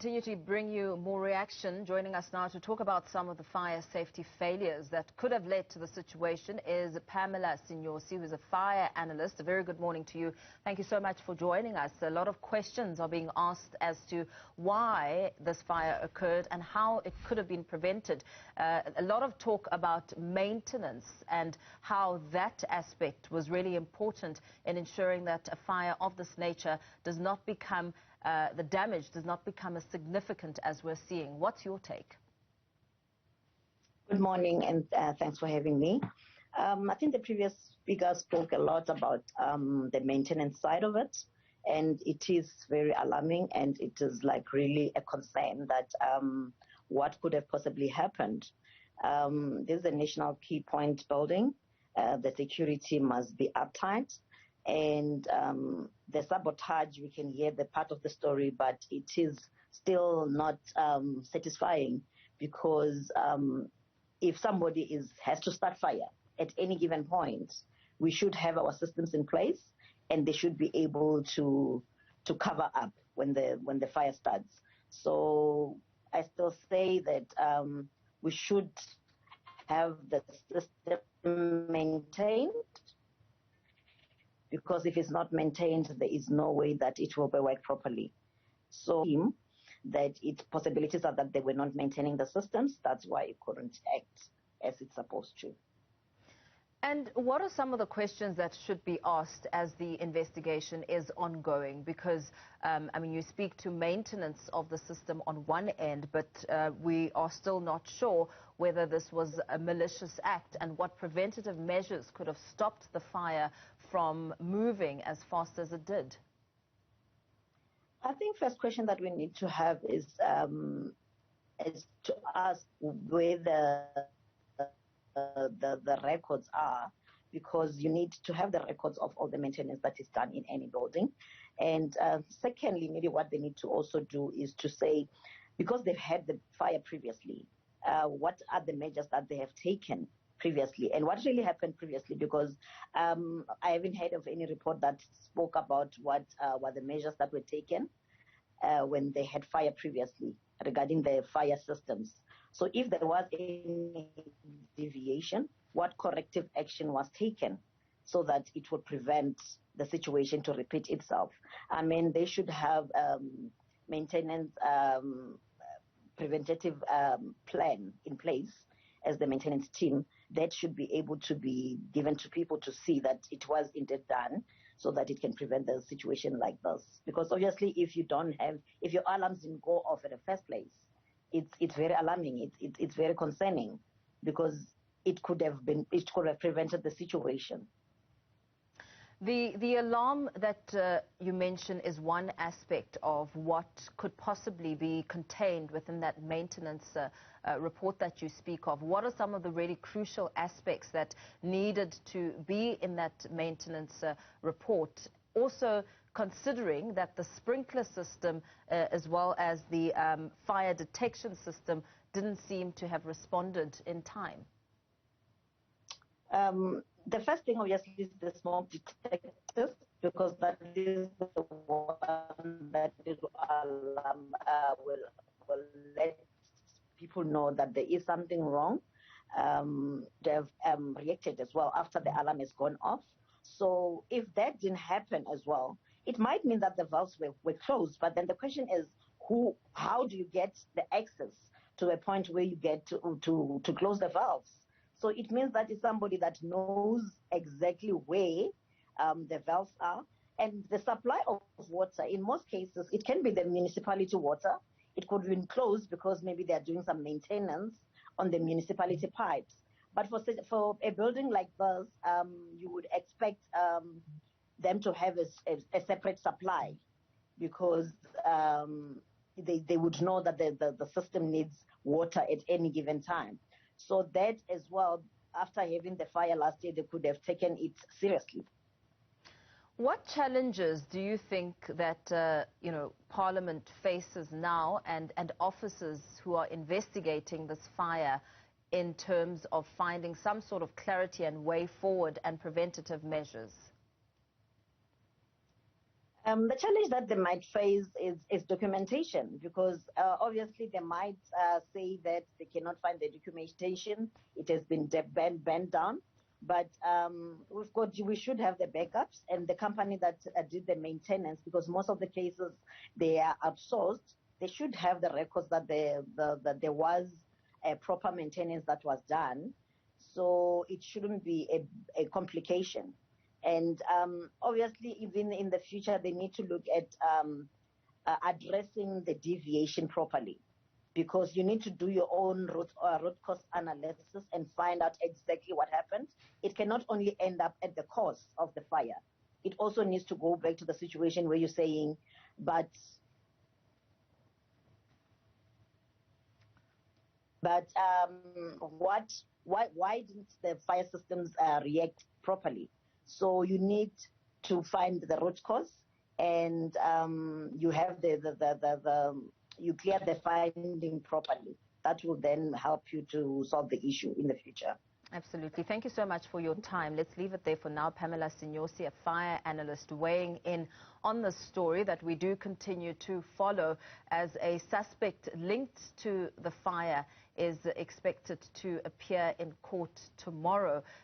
Continue to bring you more reaction. Joining us now to talk about some of the fire safety failures that could have led to the situation is Pamela Sinyosi, who is a fire analyst. A very good morning to you. Thank you so much for joining us. A lot of questions are being asked as to why this fire occurred and how it could have been prevented. A lot of talk about maintenance and how that aspect was really important in ensuring that a fire of this nature does not become the damage does not become as significant as we're seeing. What's your take? Good morning, and thanks for having me. I think the previous speaker spoke a lot about the maintenance side of it, and it is very alarming, and it is like really a concern that what could have possibly happened. This is a national key point building. The security must be uptight. And the sabotage, we can hear the part of the story, but it is still not satisfying, because if somebody has to start fire at any given point, we should have our systems in place, and they should be able to cover up when the fire starts. So I still say that we should have the system maintained, because if it's not maintained, there is no way that it will work properly. So that its possibilities are that they were not maintaining the systems. That's why it couldn't act as it's supposed to. And what are some of the questions that should be asked as the investigation is ongoing? Because, I mean, you speak to maintenance of the system on one end, but we are still not sure whether this was a malicious act and what preventative measures could have stopped the fire from moving as fast as it did. I think first question that we need to have is to ask whether the records are, because you need to have the records of all the maintenance that is done in any building. And secondly, maybe what they need to also do is to say, because they've had the fire previously, what are the measures that they have taken previously, and what really happened previously, because I haven't heard of any report that spoke about what were the measures that were taken when they had fire previously regarding the fire systems. So if there was any deviation, what corrective action was taken so that it would prevent the situation to repeat itself? I mean, they should have maintenance preventative plan in place as the maintenance team that should be able to be given to people to see that it was indeed done, so that it can prevent the situation like this. Because obviously, if your alarms didn't go off in the first place, it's very alarming. It's very concerning, because it could have prevented the situation. The alarm that you mention is one aspect of what could possibly be contained within that maintenance report that you speak of. What are some of the really crucial aspects that needed to be in that maintenance report? Also, considering that the sprinkler system as well as the fire detection system didn't seem to have responded in time. The first thing, obviously, is the smoke detectors, because that is the one that will let people know that there is something wrong. They have reacted as well after the alarm has gone off. So if that didn't happen as well, it might mean that the valves were closed. But then the question is, how do you get the access to a point where you get to close the valves? So it means that it's somebody that knows exactly where the valves are. And the supply of water, in most cases, it can be the municipality water. It could be closed because maybe they're doing some maintenance on the municipality pipes. But for a building like this, you would expect them to have a separate supply, because they would know that the system needs water at any given time. So that as well, after having the fire last year, they could have taken it seriously. What challenges do you think that Parliament faces now, and officers who are investigating this fire, in terms of finding some sort of clarity and way forward and preventative measures? The challenge that they might face is documentation, because obviously they might say that they cannot find the documentation. It has been banned down. But we should have the backups, and the company that did the maintenance, because most of the cases they are outsourced, they should have the records that that there was a proper maintenance that was done. So it shouldn't be a complication. And obviously, even in the future, they need to look at addressing the deviation properly, because you need to do your own root cause analysis and find out exactly what happened. It cannot only end up at the cause of the fire. It also needs to go back to the situation where you're saying, but why didn't the fire systems react properly? So you need to find the root cause, and you have you clear the finding properly. That will then help you to solve the issue in the future. Absolutely. Thank you so much for your time. Let's leave it there for now. Pamela Sinyosi, a fire analyst, weighing in on the story that we do continue to follow, as a suspect linked to the fire is expected to appear in court tomorrow.